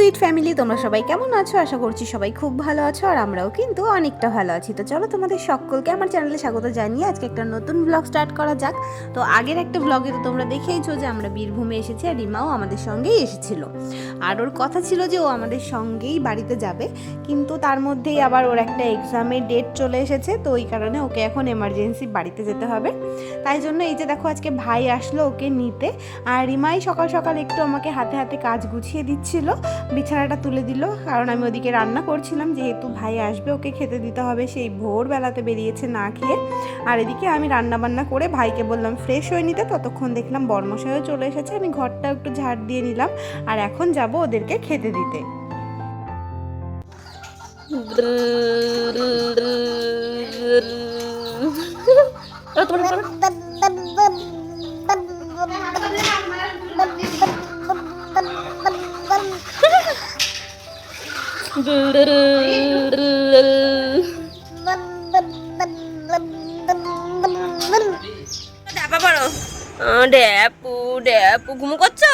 Sweet family, তোমরা সবাই কেমন আছো? আশা করছি সবাই খুব ভালো আছো, আর আমরাও কিন্তু অনেকটা ভালো আছি। তো চলো তোমাদের সকলকে আমার চ্যানেলে স্বাগত জানিয়ে আজকে একটা নতুন ব্লগ স্টার্ট করা যাক। তো আগের একটা ব্লগে তো তোমরা দেখেইছো যে আমরা বীরভূমে এসেছি, আর রিমাও আমাদের সঙ্গেই এসেছিল। আর ওর কথা ছিল যে ও আমাদের সঙ্গেই বাড়িতে যাবে, কিন্তু তার মধ্যেই আবার ওর একটা এক্সামের ডেট চলে এসেছে, তো ওই কারণে ওকে এখন এমার্জেন্সি বাড়িতে যেতে হবে। তাই জন্য এই যে দেখো আজকে ভাই আসলো ওকে নিতে, আর রিমাই সকাল সকাল একটু আমাকে হাতে হাতে কাজ গুছিয়ে দিচ্ছিল, বিছানাটা তুলে দিল, কারণ আমি ওদিকে রান্না করছিলাম, যেহেতু ভাই আসবে ওকে খেতে দিতে হবে, সেই ভোরবেলাতে বেরিয়েছে না খেয়ে। আর এদিকে আমি রান্না বান্না করে ভাইকে বললাম ফ্রেশ হয়ে নিতে, ততক্ষণ দেখলাম বর্মশাইও চলে এসেছে, আমি ঘরটা একটু ঝাড় দিয়ে নিলাম, আর এখন যাব ওদেরকে খেতে দিতে। ড্যাপু ড্যাপু ঘুমো করছো?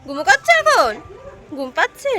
ঘুমো করছো এখন? ঘুম পাচ্ছে?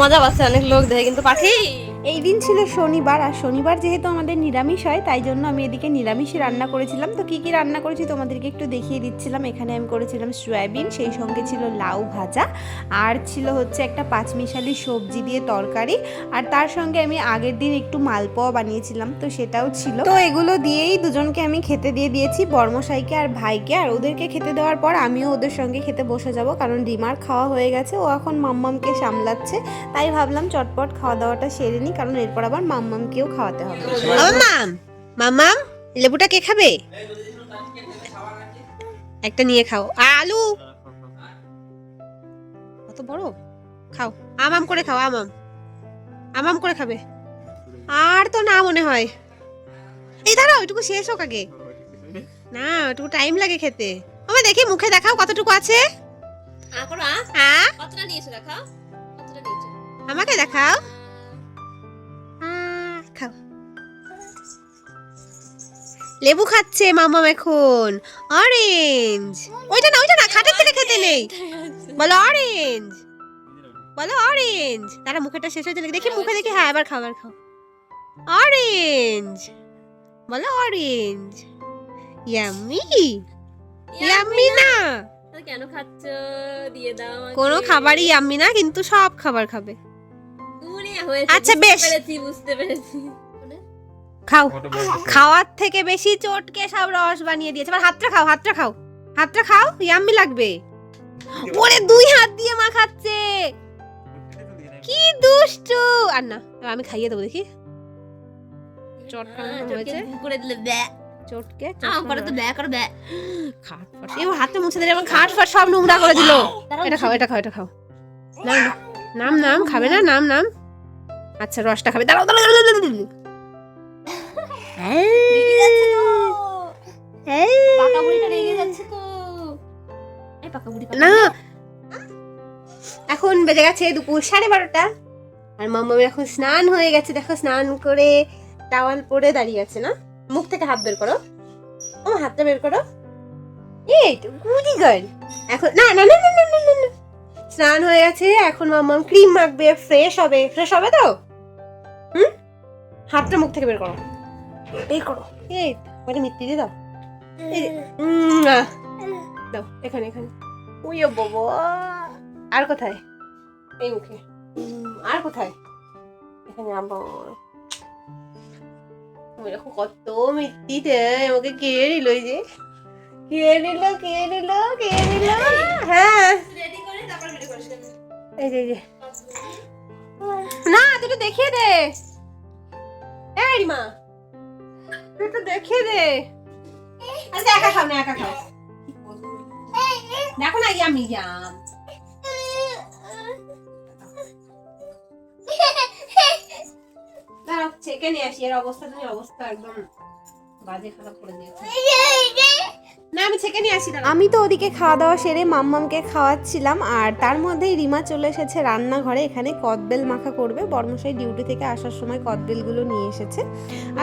মজা পাচ্ছে অনেক লোক দেখে, কিন্তু পাখি এই দিন ছিল শনিবার, আর শনিবার যেহেতু আমাদের নিরামিষ হয়, তাই জন্য আমি এদিকে নিরামিষই রান্না করেছিলাম। তো কী কী রান্না করেছি তোমাদেরকে একটু দেখিয়ে দিচ্ছিলাম। এখানে আমি করেছিলাম সয়াবিন, সেই সঙ্গে ছিল লাউ ভাজা, আর ছিল হচ্ছে একটা পাঁচমিশালি সবজি দিয়ে তরকারি, আর তার সঙ্গে আমি আগের দিন একটু মালপোয়া বানিয়েছিলাম, তো সেটাও ছিল। তো এগুলো দিয়েই দুজনকে আমি খেতে দিয়ে দিয়েছি, বর্মশাইকে আর ভাইকে। আর ওদেরকে খেতে দেওয়ার পর আমিও ওদের সঙ্গে খেতে বসে যাব, কারণ রিমার খাওয়া হয়ে গেছে, ও এখন মাম্মামকে সামলাচ্ছে। তাই ভাবলাম চটপট খাওয়া দাওয়াটা সেরে নিই, কারণ এরপর আবার মাম্মামকেও খাওয়াতে হবে। মাম্মাম মাম্মাম লেবুটা কে খাবে? একটা নিয়ে খাও। আর আলু কত বড়, খাও আমাম করে খাও, আমাম আমাম করে খাবে। আর তো না মনে হয়, এই দাঁড়াও ওইটুকু শেষ হোক আগে, না ওইটুকু টাইম লাগে খেতে। আমার দেখি মুখে দেখাও কতটুকু আছে, কতটা নিয়েছো দেখাও, কতটা নিয়েছো আমাকে দেখাও। খাও। লেবু খাচ্ছে মামাম এখন, অরেঞ্জ। ওইটা না খাটের থেকে খেতে নেই, বলো অরেঞ্জ, বলো অরেঞ্জ। তারা মুখেটা শেষ হয়েছে নাকি দেখি, মুখে দেখি। হ্যাঁ এবার খাও, এবার খাও। অরেঞ্জ, বলো অরেঞ্জ। ইয়াম্মি, ইয়াম্মি না, কেন খাচ্ছো? দিয়ে দাও আমাকে। কোনো খাবারই ইয়াম্মি না, কিন্তু সব খাবার খাবে। উরে হয়েছে, আচ্ছা বেশ, বুঝতে পেরেছি। খাও। খাওয়ার থেকে বেশি চটকে সব রস বানিয়ে দিয়েছে। এবার হাতটা খাও, হাতটা খাও, হাতটা খাও, ইয়াম্মি লাগবে। ওরে দুই হাত দিয়ে মা খাচ্ছে, কি দুষ্টু। আর না, এবার আমি খাইয়ে দেবো দেখি। চটকানো হয়েছে, করে দিলে ব্যাক চটকে করে তো ব্যাক করে ব্যাক। খাট ফাট এবার হাতে মুছে দিলে, আমার খাট ফাট সব নোংরা করে দিল। এটা খাও, এটা খাও, এটা খাও। নাম নাম নাম খাবে না, নাম নাম। আচ্ছা রসটা খাবে, দাঁড়াও দাঁড়াও দাঁড়াও। রেগে যাচ্ছে তো, পাকা বুড়িটা রেগে যাচ্ছে তো। এই পাকা বুড়ি না, এখন বেজে গেছে দুপুর 12:30, আর মাম্মামের এখন স্নান হয়ে গেছে। দেখো স্নান করে টাওয়াল পরে দাঁড়িয়ে আছে। না, মুখ থেকে হাত বের করো, আমার হাতটা বের করো। এই তো গুডি গার্ল। এখন না না না না না না না, স্নান হয়ে গেছে, এখন মাম্মাম ক্রিম মাখবে, ফ্রেশ হবে। ফ্রেশ হবে তো? হাতটা মুখ থেকে বের করো, বের করো। এই ওটা মিত্তি দিয়ে দাও, এই দাও এখানে, এখানে। ওই বাবা, আর কোথায়? এই মুখে। আর কোথায়? এখানে আবার। দেখো কত মিষ্টি দেয় আমাকে। কে নিল? এই যে কে নিল, কে নিল, কে নিল? হ্যাঁ রেডি করে তারপর ভিডিও করিস। এই যে না, তুই দেখিয়ে দে। এই মা, তুই তো দেখিয়ে দে। আরে একা খাও না, একা খাও। দেখো না, ইয়াম ইয়াম। দাঁড়াও ছেঁকে নিয়ে আসি, এর অবস্থা তুমি অবস্থা একদম বাজে খারাপ করে দিয়েছো। না আমি ছেঁকে নিয়ে আসি, দাঁড়াও। আমি তো ওদিকে খাওয়া দাওয়া সেরে মাম্মামকে খাওয়াচ্ছিলাম, আর তার মধ্যেই রিমা চলে এসেছে রান্নাঘরে। এখানে কদবেল মাখা করবে, বর্মশাই ডিউটি থেকে আসার সময় কদবেলগুলো নিয়ে এসেছে।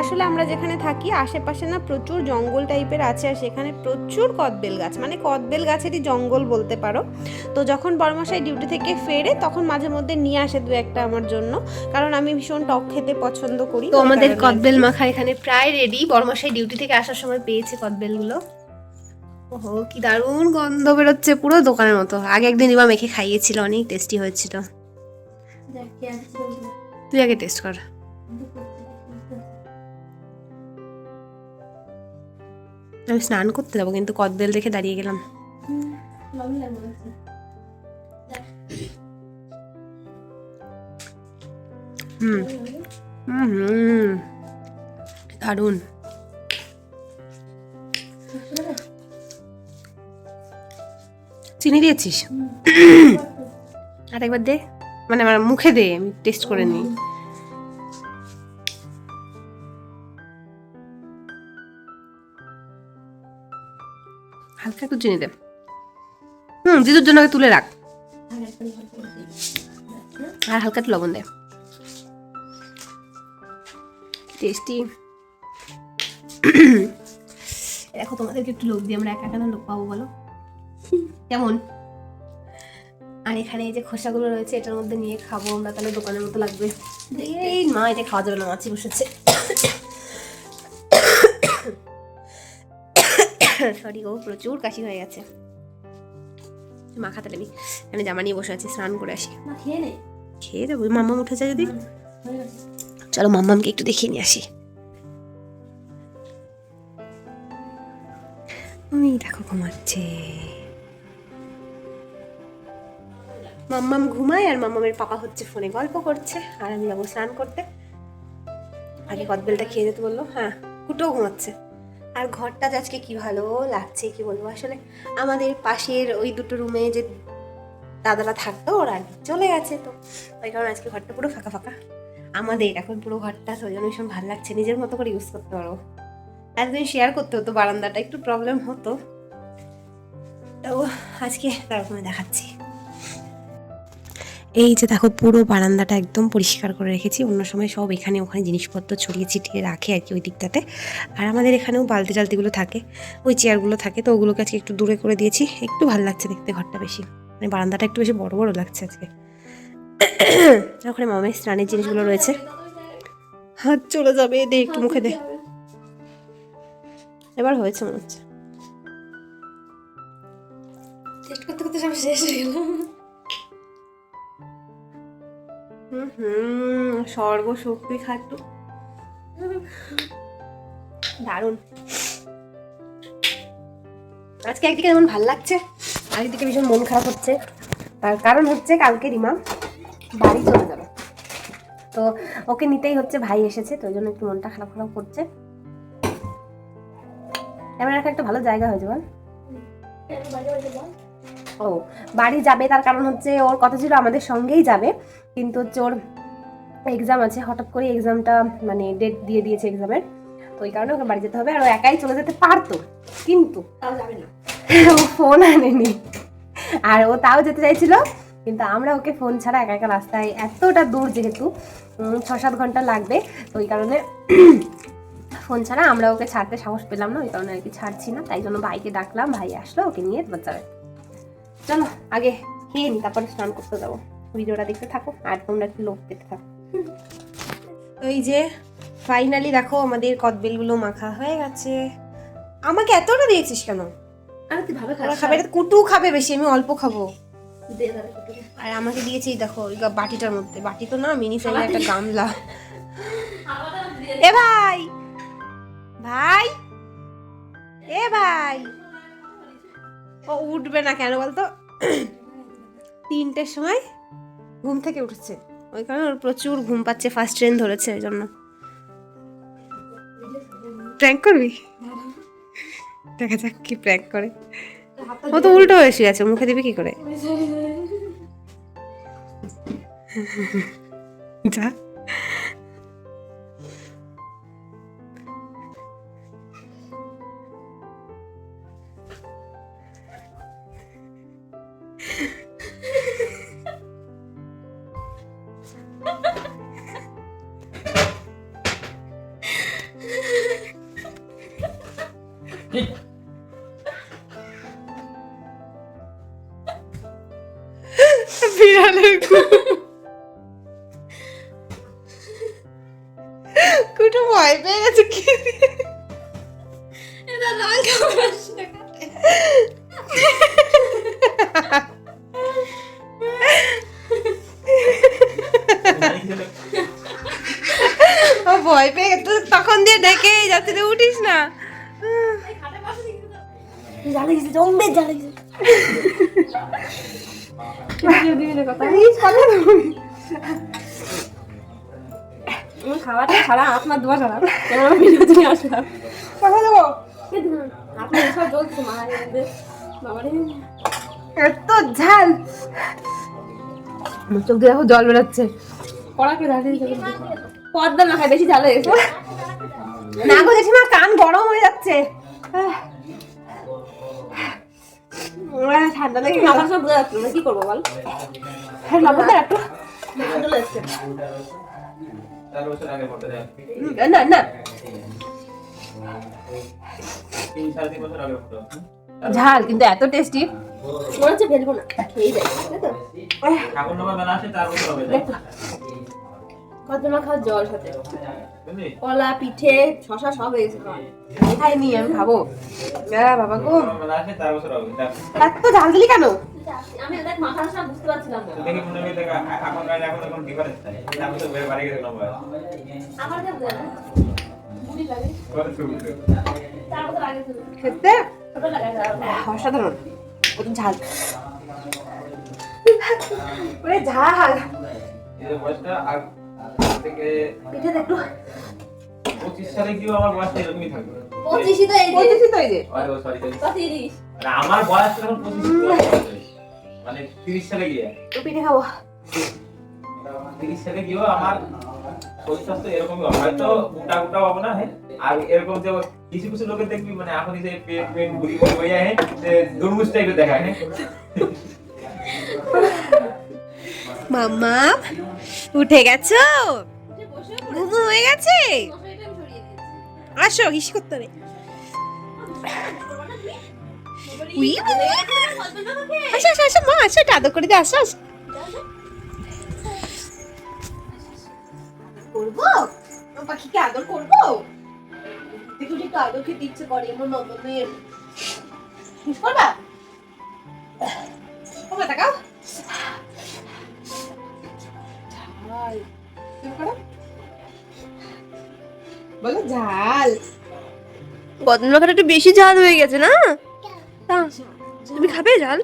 আসলে আমরা যেখানে থাকি আশেপাশে না প্রচুর জঙ্গল টাইপের আছে, আর সেখানে প্রচুর কদবেল গাছ, মানে কদবেল গাছেরই জঙ্গল বলতে পারো। তো যখন বর্মশাই ডিউটি থেকে ফেরে তখন মাঝে মধ্যে নিয়ে আসে দু একটা আমার জন্য, কারণ আমি ভীষণ টক খেতে পছন্দ করি। তো ওই আমাদের কারণে আর কদবেল কি। মাখা এখানে প্রায় রেডি। বড়মশাই ডিউটি থেকে আসার সময় পেয়েছে কদবেলগুলো। ওহো কি দারুণ গন্ধ বেরোচ্ছে, পুরো দোকানের মতো। আগে একদিন রিমা মেখে খাইয়েছিল, অনেক টেস্টি হয়েছিল। তুই আগে টেস্ট কর। আমি স্নান করতে যাবো কিন্তু কদবেল দেখে দাঁড়িয়ে গেলাম। হুম হুম হুম দারুণ। চিনি দিয়েছিস? আর একবার দে, মানে আমার মুখে দে, আমি টেস্ট করে নিই। হালকা একটু চিনি দে। জিজুর জন্য আগে তুলে রাখ। আর হালকা একটু লবণ দে। টেস্টি। দেখো তোমাদেরকে একটু লোক দিয়ে আমরা একা একা লোক পাবো বলো কেমন? আর এখানে এই যে খোসাগুলো রয়েছে, এটার মধ্যে নিয়ে খাবো আমরা, তাহলে দোকানের মতো লাগবে। এই মা, এটা খাওয়া যাবে না, মাছি বসেছে। সরি গো, প্রচুর কাশি হয়ে গেছে। মাখা তাহলে আমি জামা নিয়ে বসে আছি, স্নান করে আসি। খেয়ে যাবো, মাম্মাম উঠেছে যদি। চলো মাম্মামকে একটু দেখিয়ে নিয়ে আসি। ওই দেখো ঘুমাচ্ছে। মাম্মাম ঘুমায় আর মাম্মামের পাপা হচ্ছে ফোনে গল্প করছে, আর আমি যাবো স্নান করতে। আগে কদবেলটা খেয়ে যেতে বললো। হ্যাঁ, কুটোও ঘুমাচ্ছে। আর ঘরটা আজকে কি ভালো লাগছে, কি বলবো। আসলে আমাদের পাশের ওই দুটো রুমে যে দাদারা থাকতো, ওরা চলে গেছে, তো ওই কারণে আজকে ঘরটা পুরো ফাঁকা ফাঁকা আমাদের এখন পুরো ঘরটা। ওই জন্য ভীষণ ভালো লাগছে, নিজের মতো করে ইউজ করতে পারবো। একদিন শেয়ার করতে হতো বারান্দাটা, একটু প্রবলেম হতো। তো আজকে তারপরে দেখাচ্ছি। এই যে দেখো পুরো বারান্দাটা একদম পরিষ্কার করে রেখেছি। অন্য সময় সব এখানে ওখানে জিনিসপত্র ছড়িয়ে ছিটিয়ে রাখে আর কি ওই দিকটাতে। আর আমাদের এখানেও বালতি টালতিগুলো থাকে, ওই চেয়ারগুলো থাকে, তো ওগুলোকে আজকে একটু দূরে করে দিয়েছি। একটু ভালো লাগছে দেখতে ঘরটা বেশি, মানে বারান্দাটা একটু বেশি বড় বড় লাগছে আজকে। ওখানে মামের স্নানের জিনিসগুলো রয়েছে। হাত চলে যাবে, দে একটু মুখে দে। এবার হয়েছে মনে হচ্ছে। টেস্ট করতে করতে সব শেষ হয়ে গেল। সর্বশক্তি খাট্টু দারুণ। আজকে একদিকে যেমন ভাল লাগছে, আরেকদিকে ভীষণ মন খারাপ হচ্ছে। তার কারণ হচ্ছে কালকে রিমা বাড়ি চলে যাবে, তো ওকে নিতেই হচ্ছে। ভাই এসেছে, তো ওই জন্য একটু মনটা খারাপ খারাপ করছে। এমন একটা ভালো জায়গা হয়েছে বল। ও বাড়ি যাবে, তার কারণ হচ্ছে ওর কথা ছিল আমাদের সঙ্গেই যাবে, কিন্তু হচ্ছে ওর এক্সাম আছে। হঠাৎ করে এক্সামটা মানে ডেট দিয়ে দিয়েছে এক্সামের, তো ওই কারণে ওকে বাড়ি যেতে হবে। আর ও একাই চলে যেতে পারতো, কিন্তু তাও যাবে না, ও ফোন আনেনি। আর ও তাও যেতে চাইছিল, কিন্তু আমরা ওকে ফোন ছাড়া একা একা রাস্তায়, এতটা দূর যেহেতু 6-7 ঘন্টা লাগবে, তো ওই কারণে ফোন ছাড়া আমরা ওকে ছাড়তে সাহস পেলাম না, ওই কারণে আর কি ছাড়ছি না। তাই জন্য ভাইকে ডাকলাম, ভাই আসলো, ওকে নিয়ে এবার যাবে। চলো আগে খেয়ে নি, তারপরে স্নান করতে যাবো। ভিডিওটা দেখতে থাকো আর তোমরা একটু লোক দেখতে থাকো। ওই যে ফাইনালি দেখো আমাদের কদবেলগুলো মাখা হয়ে গেছে। আমাকে এতটা দিয়েছিস কেন? আর তুই ভাবে ওরা খাবে, এটা কুটু খাবে বেশি, আমি অল্প খাবো। আর আমাকে দিয়েছি দেখো ওই বাটিটার মধ্যে, বাটি তো না, মিনি সাইজের একটা গামলা। এ ভাই, ভাই, এ ভাই, ও উঠবে না কেন বলতো? 3টের সময় ঘুম থেকে উঠেছে, ওই কারণে ওর প্রচুর ঘুম পাচ্ছে, ফার্স্ট ট্রেন ধরেছে, ওই জন্য। প্র্যাঙ্ক করবি? দেখা যাক কি প্র্যাঙ্ক করে। ও তো উল্টো হয়ে শুয়ে আছে, মুখে দিবি কি করে? যা বিড়ালের কুটু ভয় পেয়ে গেছে কি এটা লঙ্কা মশলা কাটে। ও ভয় পেয়ে গেছে তখন দিয়ে ডেকে যাচ্ছে তুই উঠিস না। জ্বালা গেছে, জম্বে জ্বালা গেছে। খাওয়াটা ছাড়া আপনার দোয়া ছাড়া আমার ভিডিও তুমি আসলাম কথা দেবো আপনার সব জ্বলছে মা বাবারে এত ঝাল চোখ দিয়ে এখন জল বেরোচ্ছে। কড়া করে ঢালিয়ে দিতে পর্দা না খায় বেশি ঝাল হয়ে গেছে। না গো জেঠিমা কান গরম হয়ে যাচ্ছে। ঠান্ডা লেগে গেল। মাথা সব বোঝা যাচ্ছে না, কি করবো বল? হ্যাঁ লবণ দে একটু। চলে এসছে। না না ঝাল কিন্তু এত টেস্টি। মনে হচ্ছে ফেলবো না, খেয়ে যাই তাই তো। কতমা খাওয়ার জল সাথে কলা পিঠে শশা সব হয়ে গেছে খাওয়া। খাইনি আমি খাবো। বাবা গো এত ঝাল দিলি কেন? আমি দেখ মাথা নষ্ট বুঝতে পারছিলাম না। আমার কাছে বুড়ি লাগে তার মতো লাগে শুধু। খেতে ছোট লাগে অসাধারণ। কত ঝাল ওরে ঝাল পিঠে দেখো 25 সালে গিয়েও আমার বয়সটা এরকমই থাকবে। 25ই তো এই যে বলতেছি তো এই যে সরি কত 30 আমার বয়স তখন 25 মানে 30 সালে গিয়ে পিঠে খাবো। 30 সালে গিয়েও আমার শরীর স্বাস্থ্য এরকমই হবে, হয়তো মোটা মোটা হবে না। হ্যাঁ আর এরকম যে কিছু কিছু লোকের দেখবি মানে এখন যে পেট পেট বুড়ি বুড়ি হয়ে যায় যে দুর্মুষ টাইপের দেখায়। হ্যাঁ মাম্মা উঠে গেছো? ঘুম হয়ে গেছে? আসো হিসি করতে হবে। উই আসো আসো আসো মা আসো এটা আদর করে দিয়ে আসো আসো। করবো পাখিকে আদর করবো? দেখো একটু আদর খেতে ইচ্ছে করে আমার নন্দনের। মিস করবা? ও মা তাকাও। বলো ঝাল। বদনাখাটা একটু বেশি ঝাল হয়ে গেছে না? তুমি খাবে ঝাল?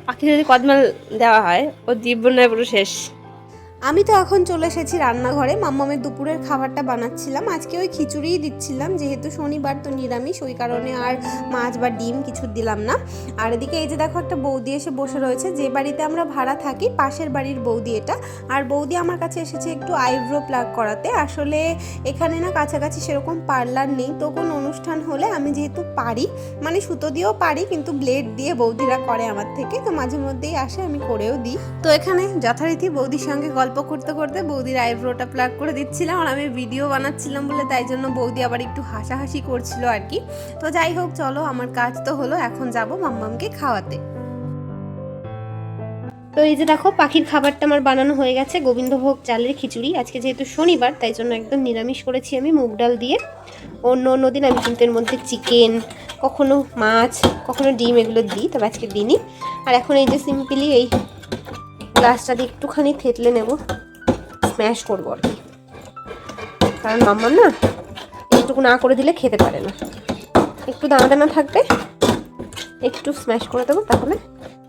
পাখি যদি কদমাল দেওয়া হয় ও জীবনের পুরো শেষ। আমি তো এখন চলে এসেছি রান্নাঘরে। মাম্মামের দুপুরের খাবারটা বানাচ্ছিলাম। আজকে ওই খিচুড়িই দিচ্ছিলাম, যেহেতু শনিবার তো নিরামিষ, ওই কারণে আর মাছ বা ডিম কিছু দিলাম না। আর এদিকে এই যে দেখো একটা বৌদি এসে বসে রয়েছে, যে বাড়িতে আমরা ভাড়া থাকি পাশের বাড়ির বৌদি এটা। আর বৌদি আমার কাছে এসেছে একটু আইব্রো প্লাগ করাতে। আসলে এখানে না কাছাকাছি সেরকম পার্লার নেই, তো কোনো অনুষ্ঠান হলে আমি যেহেতু পারি, মানে সুতো দিয়েও পারি, কিন্তু ব্লেড দিয়ে বৌদিরা করে আমার থেকে, তো মাঝে মধ্যেই আসে আমি করেও দিই। তো এখানে যথারীতি বৌদির সঙ্গে গল্প করতে করতে বৌদির আইব্রোটা প্লাগ করে দিচ্ছিলাম, আর আমি ভিডিও বানাচ্ছিলাম বলে তাই জন্য বৌদি আবার একটু হাসাহাসি করছিল আর কি। তো যাই হোক চলো, আমার কাজ তো হলো, এখন যাব মাম্মামকে খাওয়াতে। তো এই যে দেখো পাখির খাবারটা আমার বানানো হয়ে গেছে, গোবিন্দভোগ চালের খিচুড়ি। আজকে যেহেতু শনিবার তাই জন্য একদম নিরামিষ করেছি আমি, মুগ ডাল দিয়ে। অন্য দিন আমি কিন্তু এর মধ্যে চিকেন, কখনো মাছ, কখনো ডিম এগুলো দিই, তবে আজকে দিইনি। আর এখন এই যে সিম্পলি এই গ্লাসটা দিয়ে একটুখানি থেতলে নেব, স্ম্যাশ করবো আর কি, কারণ মাম্মাম না এইটুকু না করে দিলে খেতে পারে না, একটু দানা দানা থাকবে, একটু স্ম্যাশ করে দেবো তাহলে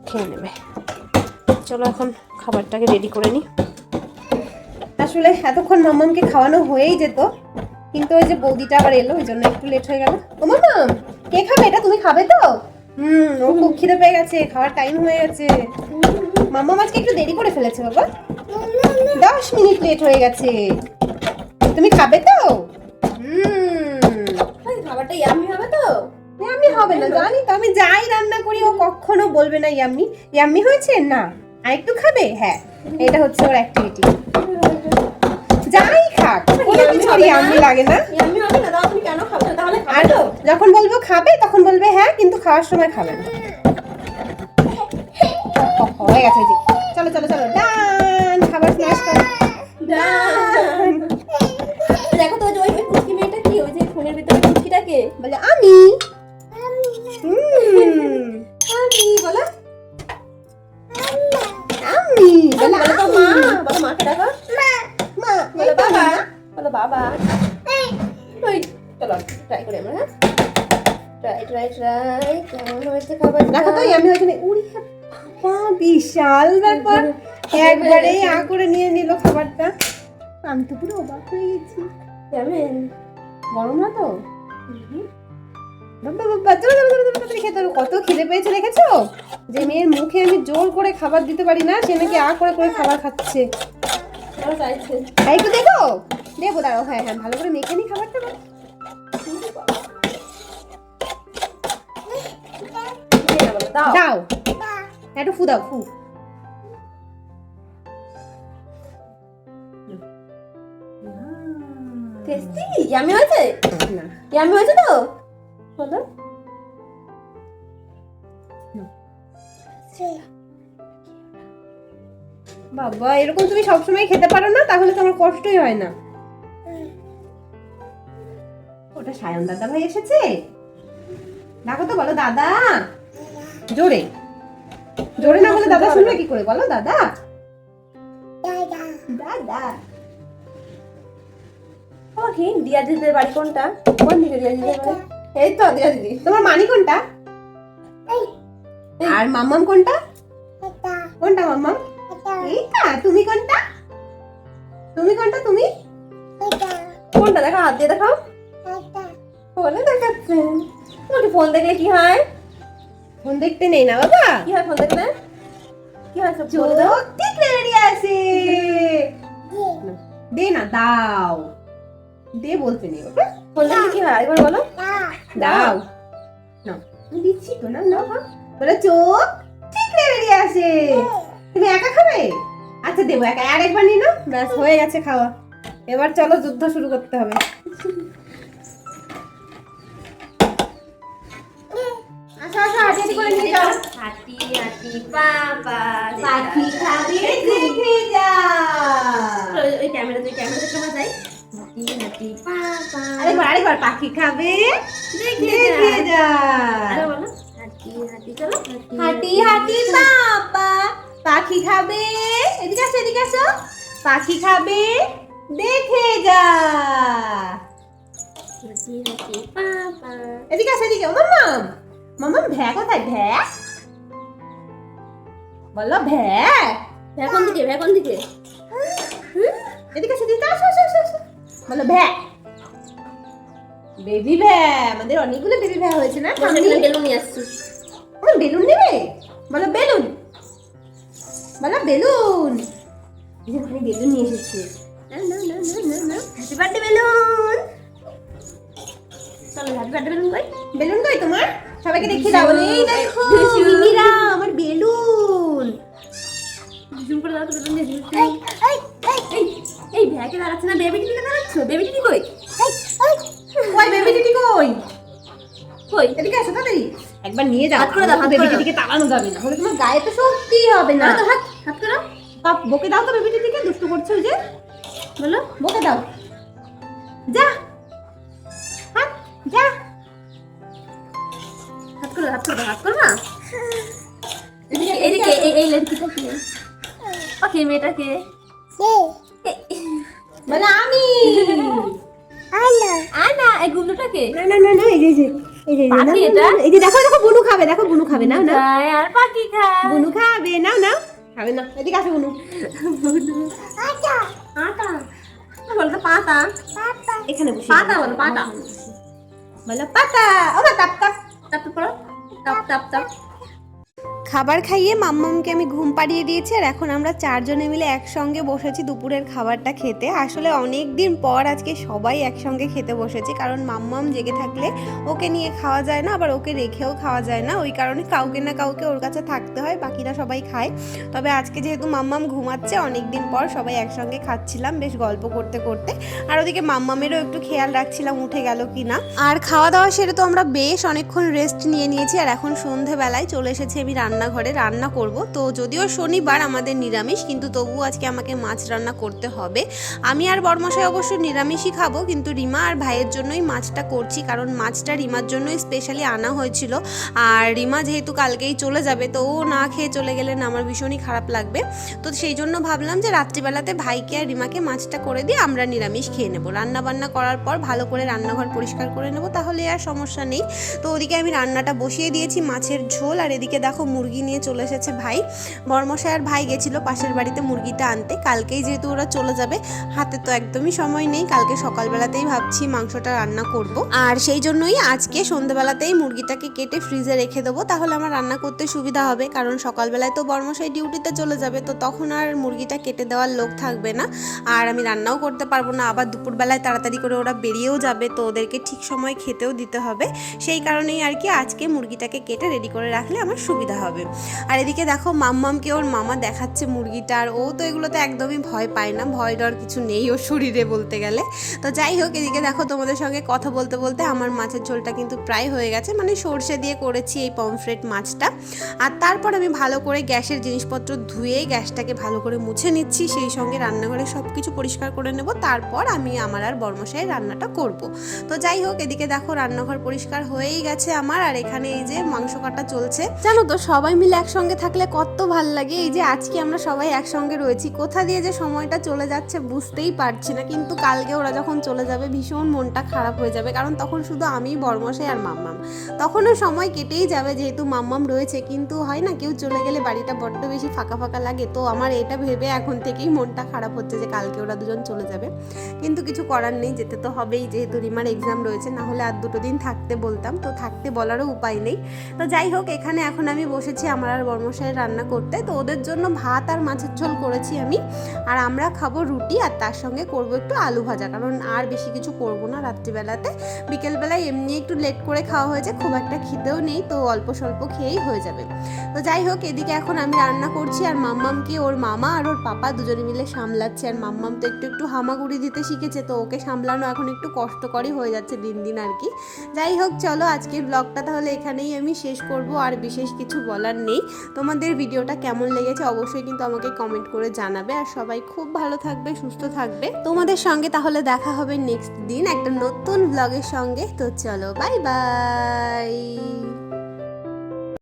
খেয়ে নেবে। চলো এখন খাবারটাকে রেডি করে নিই। আসলে এতক্ষণ মাম্মামকে খাওয়ানো হয়েই যেত, কিন্তু ওই যে বৌদিটা আবার এলো, ওই জন্য একটু লেট হয়ে গেল। ও মাম্মাম কে খাবে এটা? তুমি খাবে তো? ও খুব খিদে পেয়ে গেছে, খাওয়ার টাইম হয়ে গেছে। মাম্মাম আজকে একটু দেরি করে ফেলেছে বাবা, 10 মিনিট লেট হয়ে গেছে। তুমি খাবে তো? খাবারটা ইয়ামি হবে তো? ইয়াম্মি হবে না জানি তো, আমি যাই রান্না করি ও কখনো বলবে না ইয়াম্মি। ইয়াম্মি হয়েছে না, আর একটু খাবে? হ্যাঁ, এটা হচ্ছে ওর অ্যাক্টিভিটি, যাই খা থাক, কোনো কিছু আর ইয়াম্মি লাগে না। ইয়াম্মি হবে না, দাও তুমি কেন খাবে না? তাহলে আর খাবে তো? যখন বলবো খাবে তখন বলবে হ্যাঁ, কিন্তু খাওয়ার সময় খাবে না। হয়ে গেছে জি, চলো চলো চলো ডান, খাবার স্ন্যাশ করো। ডান। দেখো তো ওই ওই কুচকি মেয়েটা কি, ওই যে ফোনের ভিতরে কুচকিটাকে বলে আমি আমি বলো আমি বলে বলো তো মা, বলো মাকে ডাকো, মা বলো বাবা, বলো বাবা। ওই চলো ট্রাই করি আমরা, হ্যাঁ ট্রাই ট্রাই ট্রাই। কেমন হয়েছে খাবার? দেখো তো আমি ওখানে উড়ি বাবা, বিশাল ব্যাপার, একবারে করে নিয়ে নিল খাবারটা। আমি তো পুরো অবাক হয়ে গেছি। কেমন গরম না তো? বাবা বাবা, চলো চলো চলো চলো তাড়াতাড়ি খেতে হবে। কত খিদে পেয়েছে দেখেছো? যে মেয়ের মুখে আমি জোর করে খাবার দিতে পারি না, সে নাকি করে করে খাবার খাচ্ছে। আমার চাইছে তাই একটু দেখো, দেখো দাঁড়াও, হ্যাঁ হ্যাঁ ভালো করে মেখে নি খাবারটা। দাও দাও একটু ফু দাও, ফু। টেস্টি, ইয়ামি হয়েছে, না ইয়ামি হয়েছে তো বলো। বাবা, এরকম তুমি সবসময় খেতে পারো না? তাহলে তোমার কষ্টই হয় না। ওটা সায়ন দাদা ভাই এসেছে, দেখো তো, বলো দাদা জোরে, জোরে না বলে দাদা শুনবে কি করে? বলো দাদা দাদা। আমার কি দিয়া দিদির বাড়ি কোনটা? কোন দিকে দিয়া দিদির বাড়ি? এই তো দিয়া দিদি। তোমার মানি কোনটা? আর মাম্মাম কোনটা? কোনটা মাম্মাম? এইটা। তুমি কোনটা? তুমি কোনটা? তুমি কোনটা দেখো, হাত দিয়ে দেখাও। ফোনে দেখাচ্ছে। তোমাকে ফোন দেখলে কি হয়? ফোন দেখতে নেই না বাবা, কি হয় ফোন দেখলে? কি হয় সব বলে দাও। চোখ ঠিক বেরিয়ে আসে। দে না, দাও, দে বলতে নেই বাবা, ফোন দেখলে কি হয় আরেকবার বলো। দাও না, আমি দিচ্ছি তো, না না, বলে চোখ ঠিক বেরিয়ে আসে। তুমি একা খাবে? আচ্ছা দেবো, একা আর একবার নিয়ে নাও, ব্যাস হয়ে গেছে খাওয়া। এবার চলো যুদ্ধ শুরু করতে হবে। আসো আসো, হাঁটি হাঁটি করে নিয়ে যাও। হাঁটি হাঁটি বাবা পাখি খাবে দেখে যা। ওই ক্যামেরাতে ক্যামেরা যাই। হাঁটি হাঁটি বাবা আরেকবার পাখি খাবে দেখে দেখে যা। আরে বলো হাঁটি হাঁটি, চলো হাঁটি হাঁটি বাবা, পাখি খাবে, এদিকে আসো এদিকে আসো, পাখি খাবে দেখে যা। হাঁটি হাঁটি বাবা। এদিকে আসো এদিকে। ও মাম্মাম, মাম্মাম ভ্যা কোথায়? ভ্যা বলো, ভ্যা। কোন দিকে কোন দিকে? এদিকে আসো এদিকে আসো আসো আসো, আসো। বলো ভ্যা। বেবি ভ্যা, আমাদের অনেকগুলো বেবি ভ্যা হয়েছে না? বেলুন নিয়ে আসছি। আমার বেলুন নেবে? বলো বেলুন, বলো বেলুন। এই যে ভাই বেলুন নিয়ে এসেছে। Happy birthday balloon. চলো হ্যাপি বার্থডে বেলুন কই? বেলুন কই তোমার? সবাইকে দেখিয়ে দাও। এই দেখো বিশু। মিমিরা, আমার বেলুন। জুম করে দাও তো বেলুন দিয়ে। এই ভ্যাকে দাঁড়াচ্ছে না, বেবি টিকে দাঁড়াচ্ছ? বেবি টিকে কই? কই বেবি দিদি কই? কই? এদিকে আসো তাড়াতাড়ি। একবার নিয়ে যাও। হাত করে দাও, হাত বেবি করে দাও। দিদিকে তাড়ানো যাবে না, হলে তোমার গায়ে তো শক্তি হবে না। দাও তো হাত, হাত করো। পাপ বকে দাও তো বেবি দিদিকে, দুষ্টু করছে ওই যে। বলো বকে দাও। যা হাত, যা। হাত করো, হাত করো, হাত করো না। এদিকে এই লড়কিটা কে? ওকে মেয়েটা কে? বলে আমি। আনা এই গুবলুটা কে? না না না না, এই যে এই যে পাখি এটা? এই যে দেখো দেখো, বুনু খাবে, দেখো বুনু খাবে। নাও না, খায় আর পাখি খায়। বুনু খাবে, নাও নাও। খাবে না, এদিকে আসো বুনু। আটা বলো তো পাতা। এখানে বসে পাতা বলো, পাতা। বলো পাতা। ও মা তাপ তাপ। টাপ করো, টাপ টাপ টাপ। খাবার খাইয়ে মাম্মামকে আমি ঘুম পাড়িয়ে দিয়েছি আর এখন আমরা চারজনে মিলে একসঙ্গে বসেছি দুপুরের খাবারটা খেতে। আসলে অনেক দিন পর আজকে সবাই একসঙ্গে খেতে বসেছি, কারণ মাম্মাম জেগে থাকলে ওকে নিয়ে খাওয়া যায় না, আবার ওকে রেখেও খাওয়া যায় না। ওই কারণে কাউকে না কাউকে ওর কাছে থাকতে রাখতে হয়, বাকিরা সবাই খায়। তবে আজকে যেহেতু মাম্মাম ঘুমাচ্ছে, অনেক দিন পর সবাই একসঙ্গে খাচ্ছিলাম বেশ গল্প করতে করতে। আর ওদিকে মাম্মামেরও একটু খেয়াল রাখছিলাম উঠে গেল কি না। আর খাওয়া দাওয়া সেরে তো আমরা বেশ অনেকক্ষণ রেস্ট নিয়ে নিয়েছি, আর এখন সন্ধেবেলায় চলে এসেছি আমি রান্নাঘরে রান্না করব। তো যদিও শনিবার আমাদের নিরামিষ, কিন্তু তবুও আজকে আমাকে মাছ রান্না করতে হবে। আমি আর বড়মশাই অবশ্য নিরামিষই খাবো, কিন্তু রিমা আর ভাইয়ের জন্যই মাছটা করছি, কারণ মাছটা রিমার জন্যই স্পেশালি আনা হয়েছিল। আর রিমা যেহেতু কালকেই চলে যাবে, তো ও না খেয়ে চলে গেলে না আমার ভীষণই খারাপ লাগবে। তো সেই জন্য ভাবলাম যে রাত্রিবেলাতে ভাইকে আর রিমাকে মাছটা করে দিয়ে আমরা নিরামিষ খেয়ে নেবো। রান্না বান্না করার পর ভালো করে রান্নাঘর পরিষ্কার করে নেবো, তাহলে আর সমস্যা নেই। তো ওদিকে আমি রান্নাটা বসিয়ে দিয়েছি, মাছের ঝোল। আর এদিকে দেখো মুরগি নিয়ে চলে এসেছে ভাই। বড়মশাই আর ভাই গেছিলো পাশের বাড়িতে মুরগিটা আনতে, কালকেই যেহেতু ওরা চলে যাবে, হাতে তো একদমই সময় নেই। কালকে সকালবেলাতেই ভাবছি মাংসটা রান্না করব, আর সেই জন্যই আজকে সন্ধ্যাবেলাতেই মুরগিটাকে কেটে ফ্রিজে রেখে দেবো, তাহলে আমার রান্না করতে সুবিধা হবে। কারণ সকালবেলায় তো বড়মশাই ডিউটিতে চলে যাবে, তো তখন আর মুরগিটা কেটে দেওয়ার লোক থাকবে না, আর আমি রান্নাও করতে পারবো না। আবার দুপুরবেলায় তাড়াতাড়ি করে ওরা বেরিয়েও যাবে, তো ওদেরকে ঠিক সময় খেতেও দিতে হবে। সেই কারণেই আর কি আজকে মুরগিটাকে কেটে রেডি করে রাখলে আমার সুবিধা হবে। আর এদিকে দেখো মাম্মামকে ওর মামা দেখাচ্ছে মুরগিটা, আর ও তো এগুলোতে একদমই ভয় পায় না, ভয় ডর কিছু নেই ওর শরীরে বলতে গেলে। তো যাই হোক, এদিকে দেখো তোমাদের সঙ্গে কথা বলতে বলতে আমার মাছের ঝোলটা কিন্তু প্রায় হয়ে গেছে, মানে সর্ষে দিয়ে করেছি এই পমফ্রেট মাছটা। আর তারপর আমি ভালো করে গ্যাসের জিনিসপত্র ধুয়ে গ্যাসটাকে ভালো করে মুছে নিচ্ছি, সেই সঙ্গে রান্নাঘরে সব কিছু পরিষ্কার করে নেব, তারপর আমি আমার আর বড়মশাইয়ের রান্নাটা করব। তো যাই হোক, এদিকে দেখো রান্নাঘর পরিষ্কার হয়েই গেছে আমার, আর এখানে এই যে মাংস কাটা চলছে। জানো তো সবাই মিলে একসঙ্গে থাকলে কত ভাল লাগে। এই যে আজকে আমরা সবাই একসঙ্গে রয়েছি, কোথা দিয়ে যে সময়টা চলে যাচ্ছে বুঝতেই পারছি না, কিন্তু কালকে ওরা যখন চলে যাবে ভীষণ মনটা খারাপ হয়ে যাবে, কারণ তখন শুধু আমি, বড়মশাই আর মাম্মাম। তখনও সময় কেটেই যাবে যেহেতু মাম্মাম রয়েছে, কিন্তু হয় না কেউ চলে গেলে বাড়িটা বড্ড বেশি ফাঁকা ফাঁকা লাগে। তো আমার এটা ভেবে এখন থেকেই মনটা খারাপ হচ্ছে যে কালকে ওরা দুজন চলে যাবে, কিন্তু কিছু করার নেই, যেতে তো হবেই, যেহেতু রিমার এক্সাম রয়েছে। না হলে আর 2 দিন থাকতে বলতাম, তো থাকতে বলারও উপায় নেই। তো যাই হোক, এখানে এখন আমি বসেছি আমার আর বড়মশাইয়ের রান্না করতে। তো ওদের জন্য ভাত আর মাছের ঝোল করেছি আমি, আর আমরা খাবো রুটি, আর তার সঙ্গে করব একটু আলু ভাজা, কারণ আর বেশি কিছু করব না রাত্রিবেলাতে। বিকেলবেলায় এমনি একটু লেট করে খাওয়া হয়েছে, খুব একটা খিদেও নেই, তো অল্প স্বল্প খেয়েই হয়ে যাবে। তো যাই হোক, এদিকে এখন আমি রান্না করছি, আর মাম্মামকে ওর মামা আর ওর পাপা দুজনে মিলে সামলাচ্ছে। আর মাম্মাম তো একটু একটু হামাগুড়ি দিতে শিখেছে, তো ওকে সামলানো এখন একটু কষ্টকরই হয়ে যাচ্ছে দিন দিন আর কি। যাই হোক, চলো আজকের ব্লগটা তাহলে এখানেই আমি শেষ করব, আর বিশেষ কিছু বলার নেই। তোমাদের ভিডিওটা কেমন লেগেছে অবশ্যই কিন্তু আমাকে কমেন্ট করে জানাবে, আর সবাই খুব ভালো থাকবে, সুস্থ থাকবে। তোমাদের সঙ্গে তাহলে দেখা হবে নেক্সট দিন একটা নতুন ব্লগের সঙ্গে। তো চলো, বাই বাই।